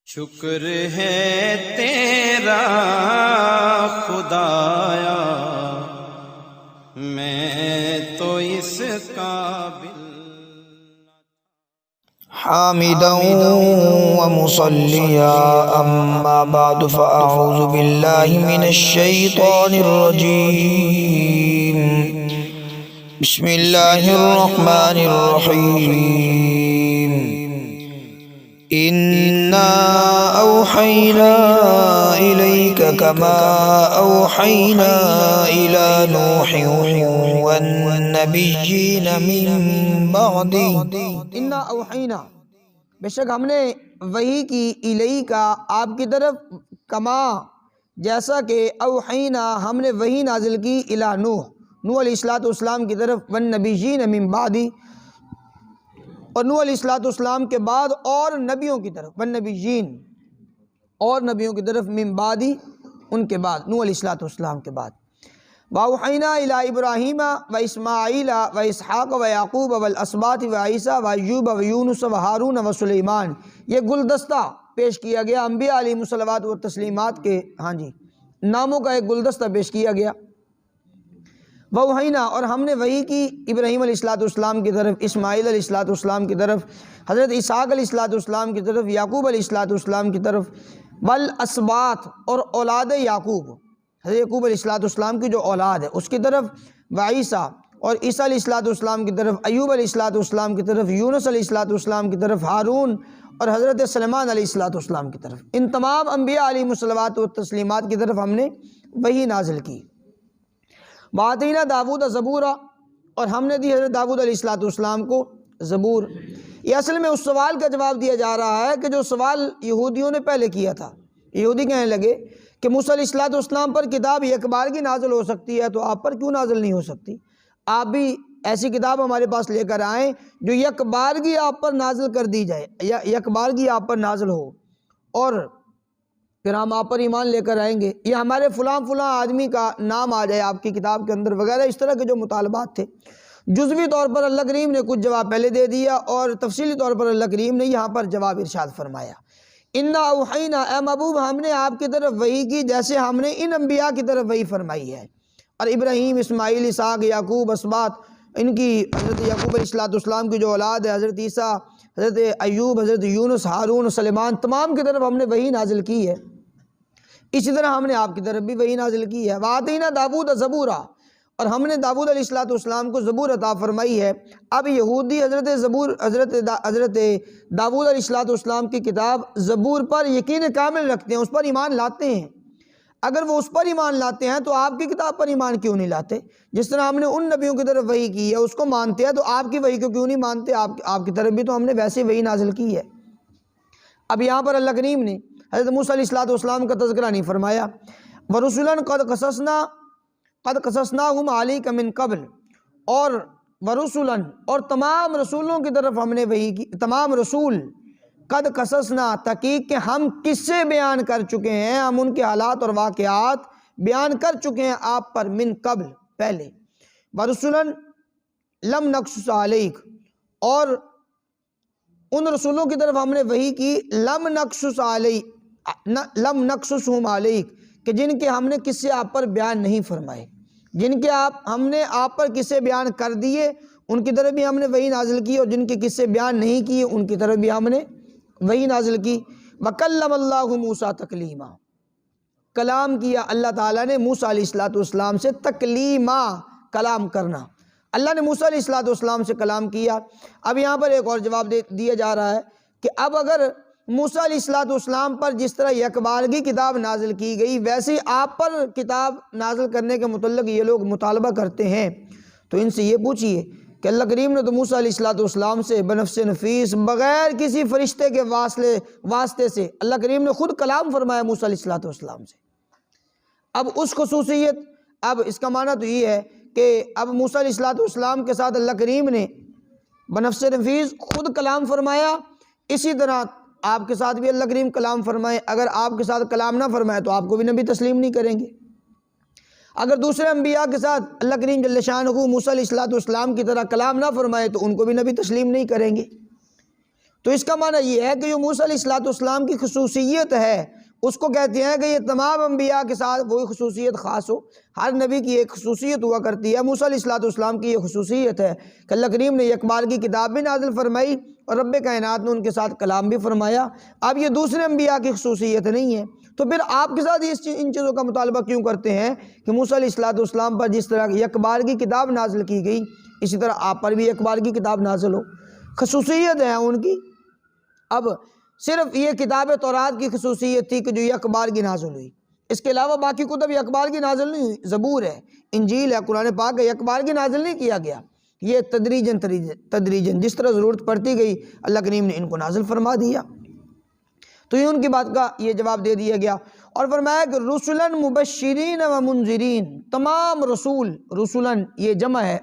شکر ہے تیرا خدایا، میں تو اس قابل حامدا ومصليا أما بعد فأعوذ بالله من الشيطان الرجيم. بسم الله الرحمن الرحيم. إنا أوحينا إليك كما أوحينا إلى نوح والنبيين من بعده. انا اوحینا، بے شک ہم نے وحی کی الیکا آپ کی طرف، کما جیسا کہ اوحینا ہم نے وحی نازل کی الی نوح علیہ السلام کی طرف، والنبیین من بعدی اور نوح علیہ السلام کے بعد اور نبیوں کی طرف، والنبیین اور نبیوں کی طرف، من بعدی ان کے بعد، نوح علیہ السلام کے بعد. وَأَوْحَيْنَا إِلَىٰ إِبْرَاهِيمَ وَإِسْمَاعِيلَ وَإِسْحَاقَ وَيَعْقُوبَ وَالْأَسْبَاطِ وَعِيسَىٰ وَأَيُّوبَ وَيُونُسَ وَهَارُونَ وَسُلَيْمَانَ. یہ گلدستہ پیش کیا گیا انبیاء علیہم الصلوات و تسلیمات کے ناموں کا ایک گلدستہ پیش کیا گیا. وَأَوْحَيْنَا اور ہم نے وحی کی ابراہیم علیہ السلام کی طرف، اسماعیل علیہ السلام کی طرف، حضرت اسحاق علیہ السلام کی طرف، یعقوب علیہ السلام کی طرف، والاسباط اور اولاد یعقوب، حضرت یعقوب علیہ السلام کی جو اولاد ہے اس کی طرف، وعیسیٰ اور عیسیٰ علیہ السلام کی طرف، ایوب علیہ السلام کی طرف، یونس علیہ السلام کی طرف، ہارون اور حضرت سلیمان علیہ السلام کی طرف. ان تمام انبیاء علیہم الصلوات و تسلیمات کی طرف ہم نے وحی نازل کی. وَآتَيْنَا داود زبورا اور ہم نے دی حضرت داود علیہ السلام کو زبور. یہ اصل میں اس سوال کا جواب دیا جا رہا ہے کہ جو سوال یہودیوں نے پہلے کیا تھا. یہودی کہنے لگے کہ موسیٰ علیہ السلام پر کتاب یک بار کی نازل ہو سکتی ہے تو آپ پر کیوں نازل نہیں ہو سکتی؟ آپ بھی ایسی کتاب ہمارے پاس لے کر آئیں جو یک بارگی آپ پر نازل کر دی جائے، یا یک بارگی آپ پر نازل ہو، اور پھر ہم آپ پر ایمان لے کر آئیں گے. یہ ہمارے فلاں آدمی کا نام آ جائے آپ کی کتاب کے اندر وغیرہ، اس طرح کے جو مطالبات تھے. جزوی طور پر اللہ کریم نے کچھ جواب پہلے دے دیا اور تفصیلی طور پر اللہ کریم نے یہاں پر جواب ارشاد فرمایا. انا اوحینا، اے محبوب ہم نے آپ کی طرف وحی کی جیسے ہم نے ان انبیاء کی طرف وحی فرمائی ہے. اور ابراہیم، اسماعیل، اسحاق، یعقوب، اسباط، ان کی حضرت یعقوب علیہ السلام کی جو اولاد ہے، حضرت عیسیٰ، حضرت ایوب، حضرت یونس، ہارون، سلیمان، تمام کی طرف ہم نے وحی نازل کی ہے. اسی طرح ہم نے آپ کی طرف بھی وحی نازل کی ہے. وَآتَيْنَا داود زبورا اور ہم نے داود علیہ السلام کو زبور عطا فرمائی ہے. اب یہودی حضرت داود علیہ السلام کی کتاب زبور پر یقین کامل رکھتے ہیں، اس پر ایمان لاتے ہیں. اگر وہ اس پر ایمان لاتے ہیں تو آپ کی کتاب پر ایمان کیوں نہیں لاتے؟ جس طرح ہم نے ان نبیوں کی طرف وحی کی ہے اس کو مانتے ہیں تو آپ کی وحی کو کیوں نہیں مانتے؟ آپ کی طرف بھی تو ہم نے ویسے وحی نازل کی ہے. اب یہاں پر اللہ کریم نے حضرت موسیٰ علیہ السلام کا تذکرہ نہیں فرمایا. وَرُسُلًا قَدْ قَصَصْنَاهُمْ عَلَيْكَ مِن قَبْلِ اور وَرُسُلًا اور تمام رسولوں کی طرف ہم نے وحی کی. تمام رسول قد قصصنا تحقیق کہ ہم قصے بیان کر چکے ہیں، ہم ان کے حالات اور واقعات بیان کر چکے ہیں آپ پر، من قبل پہلے. وَرُسُلًا لَمْ نَقْصُصْ عَلَيْكَ اور ان رسولوں کی طرف ہم نے وحی کی، لم نقصصہم علیک کہ جن کے ہم نے قصے آپ پر بیان نہیں فرمائے، جن کے ہم نے آپ پر قصے بیان کر دیے ان کی طرف بھی ہم نے وحی نازل کی، اور جن کے قصے بیان نہیں کیے ان کی طرف بھی ہم نے وحی نازل کی. وَكَلَّمَ اللَّهُ مُوسَىٰ تَكْلِيمًا کلام کیا اللہ تعالیٰ نے موسیٰ علیہ السلام سے، تکلیما کلام کرنا. اللہ نے موسیٰ علیہ السلام سے کلام کیا. اب یہاں پر ایک اور جواب دیا جا رہا ہے کہ اب اگر موسیٰ علیہ السلام پر جس طرح یک بارگی کتاب نازل کی گئی ویسے آپ پر کتاب نازل کرنے کے متعلق یہ لوگ مطالبہ کرتے ہیں تو ان سے یہ پوچھئے کہ اللہ کریم نے تو موسیٰ علیہ السلام سے بنفس نفیس بغیر کسی فرشتے کے واسطے سے اللہ کریم نے خود کلام فرمایا موسیٰ علیہ السلام سے. اب اس خصوصیت، اب اس کا معنی تو یہ ہے کہ اب موسیٰ علیہ السلام کے ساتھ اللہ کریم نے بنفس نفیس خود کلام فرمایا، اسی طرح آپ کے ساتھ بھی اللہ کریم کلام فرمائے. اگر آپ کے ساتھ کلام نہ فرمائے تو آپ کو بھی نبی تسلیم نہیں کریں گے. اگر دوسرے انبیاء کے ساتھ اللہ کریم جل شانہ موسیٰ علیہ السلام کی طرح کلام نہ فرمائے تو ان کو بھی نبی تسلیم نہیں کریں گے. تو اس کا معنی یہ ہے کہ جو موسیٰ علیہ السلام کی خصوصیت ہے اس کو کہتے ہیں کہ یہ تمام انبیاء کے ساتھ وہی خصوصیت خاص ہو. ہر نبی کی ایک خصوصیت ہوا کرتی ہے. موسیٰ علیہ السلام کی یہ خصوصیت ہے کہ اللہ کریم نے یک بار کی کتاب بھی نازل فرمائی اور رب کائنات نے ان کے ساتھ کلام بھی فرمایا. اب یہ دوسرے انبیاء کی خصوصیت نہیں ہے، تو پھر آپ کے ساتھ ان چیزوں کا مطالبہ کیوں کرتے ہیں کہ موسیٰ علیہ السلام پر جس طرح یک بار کی کتاب نازل کی گئی اسی طرح آپ پر بھی یک بار کی کتاب نازل ہو. خصوصیت ہے ان کی. اب صرف یہ کتاب تورات کی خصوصیت تھی کہ جو یک بار کی نازل ہوئی، اس کے علاوہ باقی کتب یک بار کی نازل نہیں ہوئی. زبور ہے، انجیل ہے، قرآن پاک ہے، یک بار کی نازل نہیں کیا گیا. یہ تدریجاً جس طرح ضرورت پڑتی گئی اللہ کریم نے ان کو نازل فرما دیا. تو یہ ان کی بات کا یہ جواب دے دیا گیا. اور فرمایا کہ رسلاً مبشرین و منذرین، تمام رسول، رسلاً یہ جمع ہے،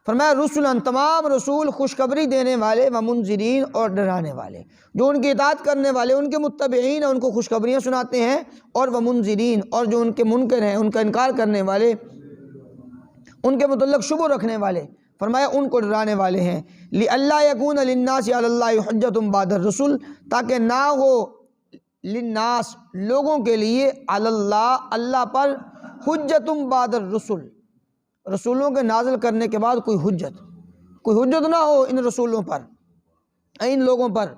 فرمایا رسلاً تمام رسول خوشخبری دینے والے و منذرین اور ڈرانے والے، جو ان کی اطاعت کرنے والے ان کے متبعین ہیں ان کو خوشخبریاں سناتے ہیں، اور و منذرین اور جو ان کے منکر ہیں ان کا انکار کرنے والے ان کے متعلق شبہ رکھنے والے فرمایا ان کو ڈرانے والے ہیں. لِأَلَّا يَكُونَ لِلنَّاسِ عَلَى اللَّهِ حُجَّةٌ بَعْدَ الرُّسُلِ، تاکہ نہ ہو للناس لوگوں کے لیے علی اللہ اللہ پر حجتم بعد الرسل، رسولوں کے نازل کرنے کے بعد کوئی حجت نہ ہو ان رسولوں پر، ان لوگوں پر.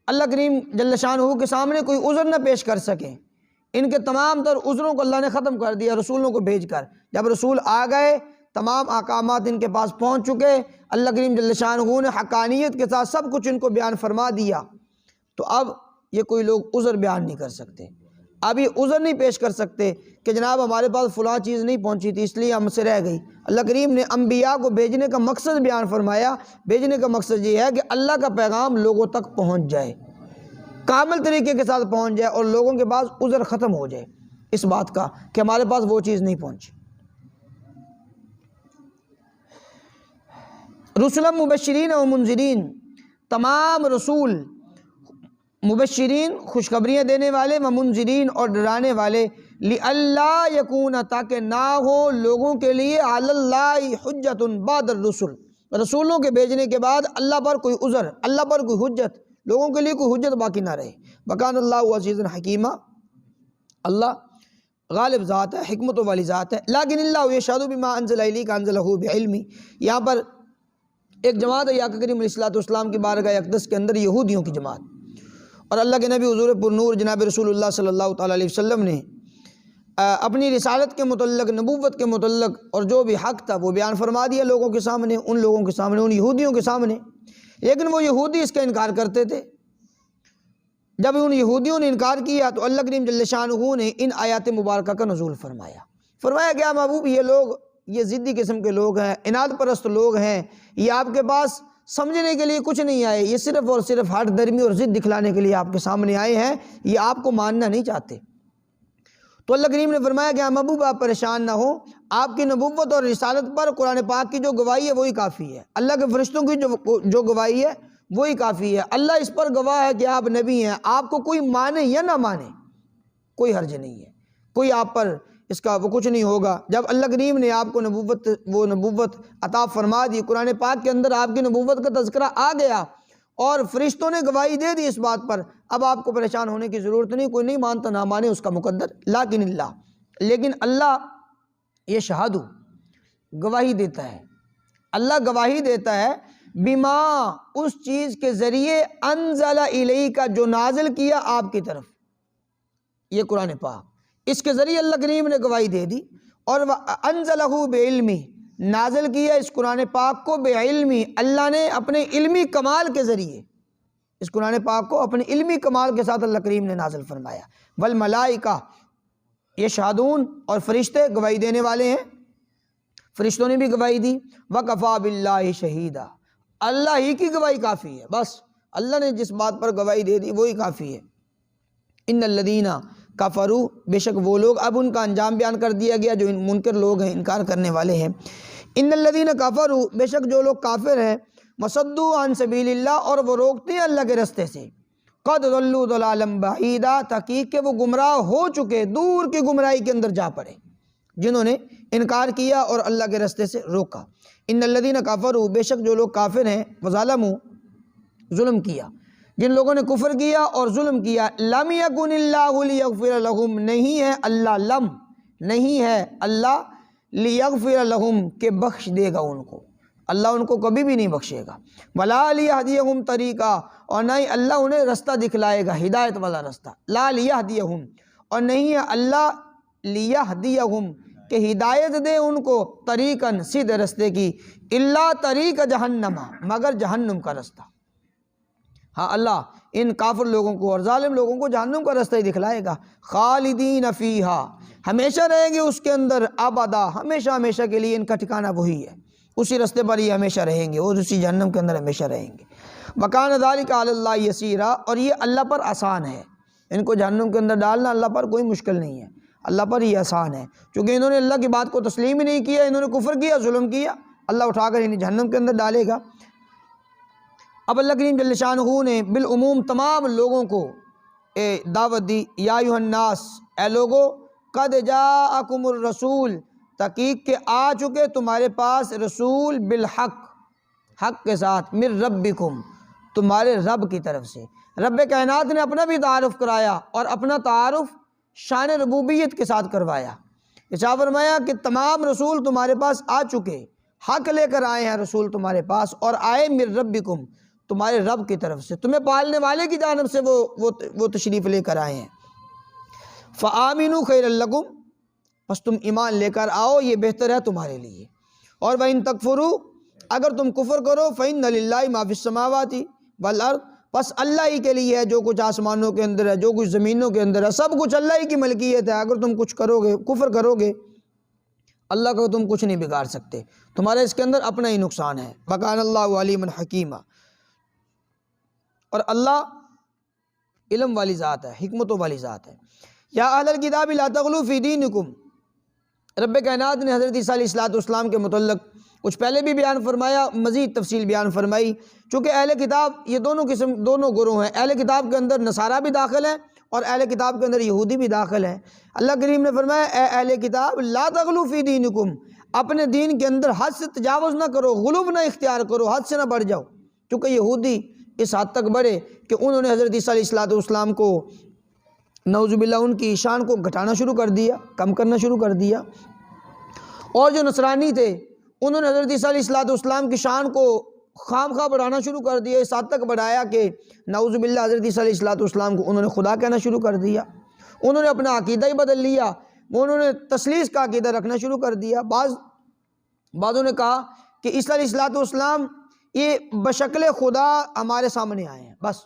اللہ کریم جل شانہ کے سامنے کوئی عذر نہ پیش کر سکیں. ان کے تمام تر عذروں کو اللہ نے ختم کر دیا رسولوں کو بھیج کر. جب رسول آ گئے، تمام احکامات ان کے پاس پہنچ چکے، اللہ کریم جل شانہ نے حقانیت کے ساتھ سب کچھ ان کو بیان فرما دیا، تو اب یہ کوئی لوگ عذر بیان نہیں کر سکتے. اب یہ عذر نہیں پیش کر سکتے کہ جناب ہمارے پاس فلاں چیز نہیں پہنچی تھی اس لیے ہم سے رہ گئی. اللہ کریم نے انبیاء کو بھیجنے کا مقصد بیان فرمایا. بھیجنے کا مقصد یہ ہے کہ اللہ کا پیغام لوگوں تک پہنچ جائے، کامل طریقے کے ساتھ پہنچ جائے، اور لوگوں کے پاس عذر ختم ہو جائے اس بات کا کہ ہمارے پاس وہ چیز نہیں پہنچی. رسلا مبشرین و منذرین، تمام رسول مبشرین خوشخبریاں دینے والے، و منذرین اور ڈرانے والے، لِأَلَّا يَكُونَ تاکہ نہ ہو لوگوں کے لیے عَلَى اللَّهِ حُجَّةٌ بعد الرسل، رسولوں کے بھیجنے کے بعد اللہ پر کوئی عذر، اللہ پر کوئی حجت، لوگوں کے لیے کوئی حجت باقی نہ رہے. وَكَانَ اللَّهُ عَزِيزًا حَكِيمًا، اللہ غالب ذات ہے، حکمت والی ذات ہے. لَكِنِ اللَّهُ يَشْهَدُ بِمَا أَنزَلَ إِلَيْكَ أَنزَلَهُ بِعِلْمِ. یہاں پر ایک جماعت ہے آقا کریم علیہ السلام کی بارگاہ اقدس کے اندر یہودیوں کی جماعت، اور اللہ کے نبی حضور پر نور جناب رسول اللہ صلی اللہ تعالیٰ علیہ وسلم نے اپنی رسالت کے متعلق، نبوت کے متعلق اور جو بھی حق تھا وہ بیان فرما دیا لوگوں کے سامنے، ان لوگوں کے سامنے، ان یہودیوں کے سامنے. لیکن وہ یہودی اس کا انکار کرتے تھے. جب ان یہودیوں نے انکار کیا تو اللہ کریم جل شانہ نے ان آیات مبارکہ کا نزول فرمایا کہ محبوب یہ لوگ یہ ضدی قسم کے لوگ ہیں، اناد پرست لوگ ہیں، یہ آپ کے پاس سمجھنے کے لیے کچھ نہیں آئے، یہ صرف اور صرف ہٹ درمی اور ضد دکھلانے کے لیے آپ کے سامنے آئے ہیں، یہ آپ کو ماننا نہیں چاہتے. تو اللہ کریم نے فرمایا کہ محبوب آپ پریشان نہ ہو، آپ کی نبوت اور رسالت پر قرآن پاک کی جو گواہی ہے وہی کافی ہے، اللہ کے فرشتوں کی جو گواہی ہے وہی کافی ہے. اللہ اس پر گواہ ہے کہ آپ نبی ہیں. آپ کو کوئی مانے یا نہ مانے کوئی حرج نہیں ہے، کوئی آپ پر اس کا وہ کچھ نہیں ہوگا. جب اللہ کریم نے آپ کو نبوت عطا فرما دی، قرآن پاک کے اندر آپ کی نبوت کا تذکرہ آ گیا اور فرشتوں نے گواہی دے دی اس بات پر، اب آپ کو پریشان ہونے کی ضرورت نہیں. کوئی نہیں مانتا نہ مانے، اس کا مقدر. لیکن اللہ یہ شہادو گواہی دیتا ہے، اللہ گواہی دیتا ہے بما اس چیز کے ذریعے انزل الیک کا جو نازل کیا آپ کی طرف، یہ قرآن پاک، اس کے ذریعے اللہ کریم نے گواہی دے دی. اور انزلہ بعلمی، نازل کیا اس قرآن پاک کو بعلمی، اللہ نے اپنے علمی کمال کے ذریعے اس قرآن پاک کو اپنے علمی کمال کے ساتھ اللہ کریم نے نازل فرمایا. والملائکہ یشہدون، اور فرشتے گواہی دینے والے ہیں، فرشتوں نے بھی گواہی دی. وکفیٰ باللہ شہیدا، اللہ ہی کی گواہی کافی ہے، بس اللہ نے جس بات پر گواہی دے دی وہی کافی ہے. ان الذین کفروا، بے شک وہ لوگ، اب ان کا انجام بیان کر دیا گیا جو منکر لوگ ہیں، انکار کرنے والے ہیں. ان الذین کفروا، بے شک جو لوگ کافر ہیں، وصدوا عن سبیل اللہ، اور وہ روکتے ہیں اللہ کے رستے سے. قد ضلوا ضلالا بعیدا، تحقیق کہ وہ گمراہ ہو چکے، دور کی گمراہی کے اندر جا پڑے جنہوں نے انکار کیا اور اللہ کے رستے سے روکا. ان الذین کفروا، بے شک جو لوگ کافر ہیں، وظلموا، ظلم کیا، جن لوگوں نے کفر کیا اور ظلم کیا، لم یکن اللہ لیغفر لہم، نہیں ہے اللہ، لم نہیں ہے اللہ لیغفر لہم کہ بخش دے گا ان کو، اللہ ان کو کبھی بھی نہیں بخشے گا، ولا لیہدیہم طریقہ، اور نہ ہی اللہ انہیں رستہ دکھلائے گا، ہدایت والا رستہ، لا لیہدیہم، اور نہیں ہے اللہ لیہدیہم کہ ہدایت دے ان کو، طریقاً سیدھے رستے کی، الا طریق جہنم، مگر جہنم کا رستہ۔ ہاں اللہ ان کافر لوگوں کو اور ظالم لوگوں کو جہنم کا رستہ ہی دکھلائے گا، خالدین فیہا، ہمیشہ رہیں گے اس کے اندر، ابدا، ہمیشہ ہمیشہ کے لیے ان کا ٹھکانہ وہی ہے، اسی رستے پر یہ ہمیشہ رہیں گے اور اسی جہنم کے اندر ہمیشہ رہیں گے۔ وکان ذالک علی اللہ یسیرا، اور یہ اللہ پر آسان ہے، ان کو جہنم کے اندر ڈالنا اللہ پر کوئی مشکل نہیں ہے، اللہ پر یہ آسان ہے، چونکہ انہوں نے اللہ کی بات کو تسلیم ہی نہیں کیا، انہوں نے کفر کیا، ظلم کیا، اللہ اٹھا کر انہیں جہنم کے اندر ڈالے گا۔ اب اللہ کریم جل شانہ نے بالعموم تمام لوگوں کو دعوت دی، یا ایھا الناس، اے لوگو، قد جاءکم الرسول، تحقیق کہ آ چکے تمہارے پاس رسول، بالحق، حق کے ساتھ، من ربکم، تمہارے رب کی طرف سے۔ رب کائنات نے اپنا بھی تعارف کرایا اور اپنا تعارف شان ربوبیت کے ساتھ کروایا، ارشاد فرمایا کہ تمام رسول تمہارے پاس آ چکے، حق لے کر آئے ہیں رسول تمہارے پاس، اور آئے من ربکم، تمہارے رب کی طرف سے، تمہیں پالنے والے کی جانب سے وہ تشریف لے کر آئے ہیں۔ فآمنوا خیر لکم، بس تم ایمان لے کر آؤ، یہ بہتر ہے تمہارے لیے۔ اور وَإِن تکفروا، اگر تم کفر کرو، فإن للہ ما فی السماوات والارض، پس اللہ ہی کے لیے ہے جو کچھ آسمانوں کے اندر ہے، جو کچھ زمینوں کے اندر ہے، سب کچھ اللہ ہی کی ملکیت ہے۔ اگر تم کچھ کرو گے، کفر کرو گے، اللہ کو تم کچھ نہیں بگاڑ سکتے، تمہارا اس کے اندر اپنا ہی نقصان ہے۔ وَكَانَ اللَّهُ عَلِيمًا حَكِيمًا، اور اللہ علم والی ذات ہے، حکمتوں والی ذات ہے۔ یا اہل الکتاب لا تغلوا فی دینکم، رب کائنات نے حضرت عیسیٰ علیہ السلام کے متعلق کچھ پہلے بھی بیان فرمایا، مزید تفصیل بیان فرمائی، چونکہ اہل کتاب یہ دونوں گروہ ہیں، اہل کتاب کے اندر نصارہ بھی داخل ہیں اور اہل کتاب کے اندر یہودی بھی داخل ہیں۔ اللہ کریم نے فرمایا، اے اہل کتاب لا تغلوا فی دینکم، اپنے دین کے اندر حد سے تجاوز نہ کرو، غلو نہ اختیار کرو، حد سے نہ بڑھ جاؤ، چونکہ یہودی اس حد تک بڑھے کہ انہوں نے حضرت عیسیٰ علیہ السلام کو، نعوذ باللہ، ان کی شان کو گھٹانا شروع کر دیا، کم کرنا شروع کر دیا، اور جو نصرانی تھے انہوں نے حضرت عیسیٰ علیہ السلام کی شان کو خام خواہ بڑھانا شروع کر دیا، اس حد تک بڑھایا کہ نعوذ باللہ حضرت عیسیٰ علیہ السلام کو انہوں نے خدا کہنا شروع کر دیا، انہوں نے اپنا عقیدہ ہی بدل لیا، انہوں نے تثلیث کا عقیدہ رکھنا شروع کر دیا۔ بعضوں نے کہا کہ عیسیٰ علیہ السلام یہ بشکل خدا ہمارے سامنے آئے ہیں، بس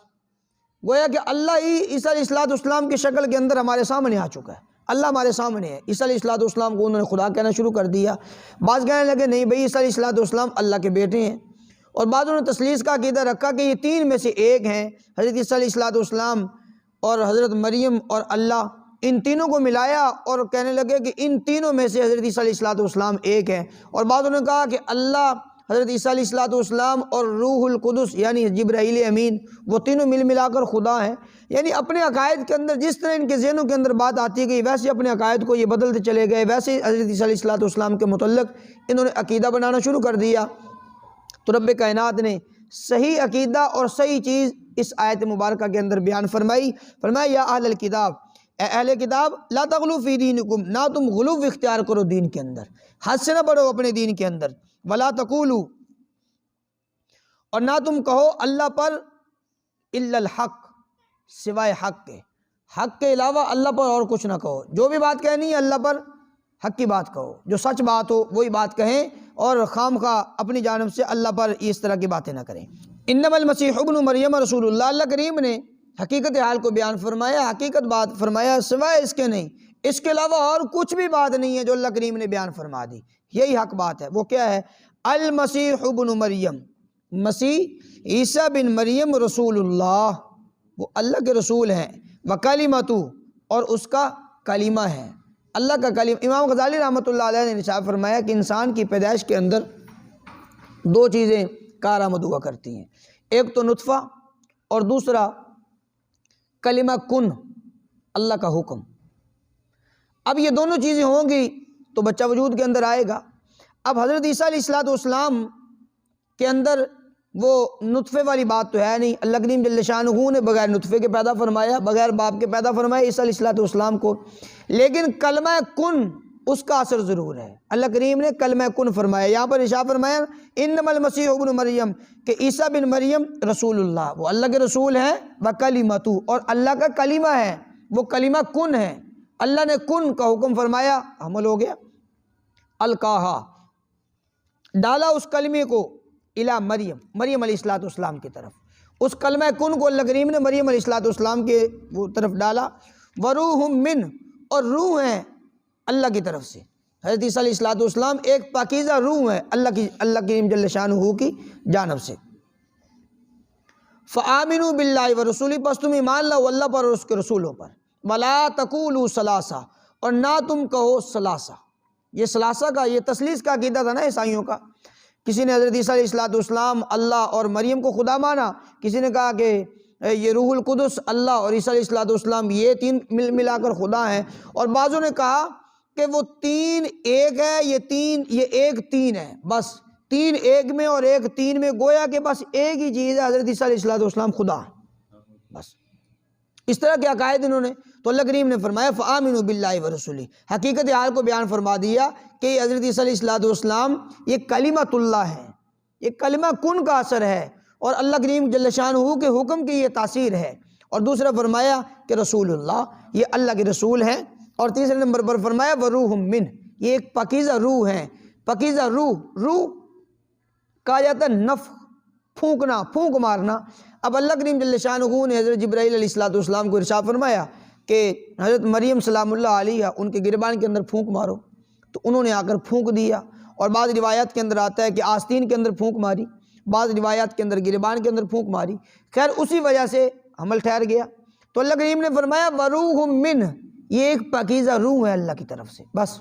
گویا کہ اللہ ہی عیسیٰ علیہ السلام کی شکل کے اندر ہمارے سامنے آ چکا ہے، اللہ ہمارے سامنے ہے۔ عیسیٰ علیہ السلام کو انہوں نے خدا کہنا شروع کر دیا۔ بعض کہنے لگے نہیں بھئی عیسیٰ علیہ السلام اللہ کے بیٹے ہیں، اور بعضوں نے تثلیث کا عقیدہ رکھا کہ یہ تین میں سے ایک ہیں، حضرت عیسیٰ علیہ السلام اور حضرت مریم اور اللہ، ان تینوں کو ملایا اور کہنے لگے کہ ان تینوں میں سے حضرت عیسیٰ علیہ السلام ایک ہیں، اور بعضوں نے کہا کہ اللہ، حضرت عیسیٰ علیہ السلام اور روح القدس یعنی جبرائیل امین، وہ تینوں ملا کر خدا ہیں۔ یعنی اپنے عقائد کے اندر جس طرح ان کے ذہنوں کے اندر بات آتی گئی، ویسے اپنے عقائد کو یہ بدلتے چلے گئے، ویسے حضرت عیسیٰ علیہ السلام کے متعلق انہوں نے عقیدہ بنانا شروع کر دیا۔ تو رب کائنات نے صحیح عقیدہ اور صحیح چیز اس آیت مبارکہ کے اندر بیان فرمائی، فرمایا یا اہل الکتاب، اے اہل کتاب، لا تغلوا فی دینکم، نہ تم غلو اختیار کرو دین کے اندر، حد سے نہ بڑھو اپنے دین کے اندر، ولا تقولوا، اور نہ تم کہو اللہ پر الا الحق، سوائے حق کے علاوہ اللہ پر اور کچھ نہ کہو، جو بھی بات کہنی ہے اللہ پر حق کی بات کہو، جو سچ بات ہو وہی بات کہیں، اور خام خواہ اپنی جانب سے اللہ پر اس طرح کی باتیں نہ کریں۔ انما المسیح ابن مریم رسول اللہ، اللہ کریم نے حقیقت حال کو بیان فرمایا، حقیقت بات فرمایا، سوائے اس کے نہیں، اس کے علاوہ اور کچھ بھی بات نہیں ہے جو اللہ کریم نے بیان فرما دی، یہی حق بات ہے۔ وہ کیا ہے؟ المسیح ابن مریم، مسیح عیسیٰ بن مریم رسول اللہ، وہ اللہ کے رسول ہیں، وکلمتہ، اور اس کا کلمہ ہے، اللہ کا کلمہ۔ امام غزالی رحمۃ اللہ علیہ نے ارشاد فرمایا کہ انسان کی پیدائش کے اندر دو چیزیں کارآمد ہوا کرتی ہیں، ایک تو نطفہ اور دوسرا کلمہ کن، اللہ کا حکم۔ اب یہ دونوں چیزیں ہوں گی تو بچہ وجود کے اندر آئے گا۔ اب حضرت عیسیٰ علیہ السلام کے اندر وہ نطفے والی بات تو ہے نہیں، اللہ کریم جل شانہ نے بغیر نطفے کے پیدا فرمایا، بغیر باپ کے پیدا فرمایا عیسیٰ علیہ السلام کو، لیکن کلمہ کن اس کا اثر ضرور ہے۔ اللہ کریم نے کلمہ کن فرمایا، یہاں پر ارشاد فرمایا انما المسیح ابن مریم، کہ عیسیٰ بن مریم رسول اللہ، وہ اللہ کے رسول ہیں، وکلمتہ، اور اللہ کا کلمہ ہے، وہ کلمہ کن ہے۔ اللہ نے کن کا حکم فرمایا، عمل ہو گیا، القاہا، ڈالا اس کلمے کو، الی مریم علیہ السلام کی طرف، اس کلمہ کن کو اللہ کریم نے مریم علیہ السلام کے وہ طرف ڈالا، وروح من، اور روح ہیں اللہ کی طرف سے، حضرت عیسیٰ علیہ السلام ایک پاکیزہ روح ہے اللہ کریم جل شانہ کی جانب سے۔ فآمنوا باللہ ورسولہ، پس تم ایمان لاؤ اللہ پر اور اس کے رسولوں پر، ولا تقولوا ثلاثہ، اور نہ تم کہو ثلاثہ۔ یہ ثلاثہ کا، یہ تثلیث کا عقیدہ تھا نا عیسائیوں کا، کسی نے حضرت عیسیٰ علیہ السلام اللہ اور مریم کو خدا مانا، کسی نے کہا کہ یہ روح القدس اللہ اور عیسیٰ علیہ السلام یہ تین ملا کر خدا ہیں، اور بعضوں نے کہا کہ وہ تین ایک ہے، یہ ایک تین ہے، بس تین ایک میں اور ایک تین میں، گویا کہ بس ایک ہی چیز ہے، حضرت عیسیٰ علیہ السلام خدا، بس اس طرح کے عقائد انہوں نے۔ تو اللہ کریم نے فرمایا فآمنوا باللہ ورسولہ، حقیقت حال کو بیان فرما دیا کہ یہ حضرت عیسیٰ علیہ السلام یہ کلمۃ اللہ ہے، یہ کلمہ کن کا اثر ہے، اور اللہ کریم جل شانہ کے حکم کی یہ تاثیر ہے۔ اور دوسرا فرمایا کہ رسول اللہ، یہ اللہ کے رسول ہیں، اور تیسرے نمبر پر فرمایا وروح من، یہ ایک پاکیزہ روح ہے۔ پاکیزہ روح کہا جاتا ہے نفخ، پھونکنا، پھونک مارنا۔ اب اللہ کریم جل شانہ نے حضرت جبرائیل علیہ السلام کو ارشاد فرمایا کہ حضرت مریم سلام اللہ علیہ ان کے گریبان کے اندر پھونک مارو، تو انہوں نے آ کر پھونک دیا، اور بعض روایات کے اندر آتا ہے کہ آستین کے اندر پھونک ماری، بعض روایات کے اندر گریبان کے اندر پھونک ماری، خیر اسی وجہ سے حمل ٹھہر گیا۔ تو اللہ کریم نے فرمایا وروح من، یہ ایک پاکیزہ روح ہے اللہ کی طرف سے، بس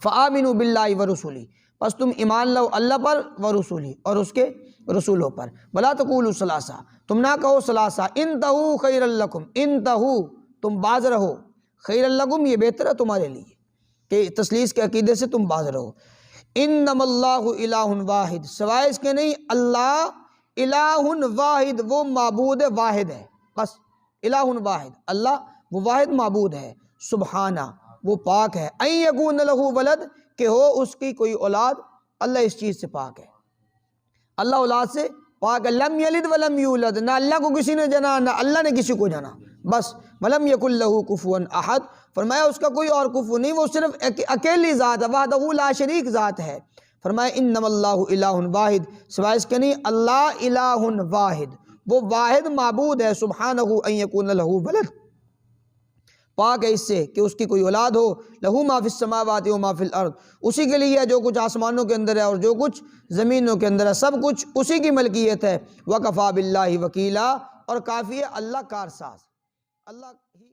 فآمنوا باللہ ورسولہ، بس تم ایمان لاؤ اللہ پر ورسولہ، اور اس کے رسولوں پر، ولا تقولوا ثلاثہ، تم نہ کہو ثلاثہ، انتہوا خیر لکم، انتہوا، تم باز رہو، خیر لکم، یہ بہتر ہے تمہارے لیے کہ تثلیث کے عقیدے سے تم باز رہو۔ انما اللہ الہ واحد، سوائے اس کے نہیں، اللہ الہ واحد، وہ معبود واحد ہے، بس الہ واحد، اللہ وہ واحد معبود ہے، سبحانہ، وہ پاک ہے، ان یکون لہ ولد، کہ ہو اس کی کوئی اولاد، اللہ اس چیز سے پاک ہے، اللہ اولاد سے پاک ہے، لم یلد ولم یولد، نہ اللہ کو کسی نے جنا نہ اللہ نے کسی کو جنا، بس ولم یکن لہ کفوا احد، فرمایا اس کا کوئی اور کفو نہیں، وہ صرف اکیلی ذات ہے، وحدہ لا شریک ذات ہے۔ فرمایا انما اللہ الہ واحد، سوائے اس کے نہیں، اللہ الہ واحد، وہ واحد معبود ہے، سبحانہ ان یکون لہ ولد، پاک ہے اس سے کہ اس کی کوئی اولاد ہو، لہو ما فی السماوات و ما فی الارض، اسی کے لیے جو کچھ آسمانوں کے اندر ہے اور جو کچھ زمینوں کے اندر ہے، سب کچھ اسی کی ملکیت ہے، وکفیٰ باللہ وکیلا، اور کافی ہے اللہ کارساز، اللہ ہی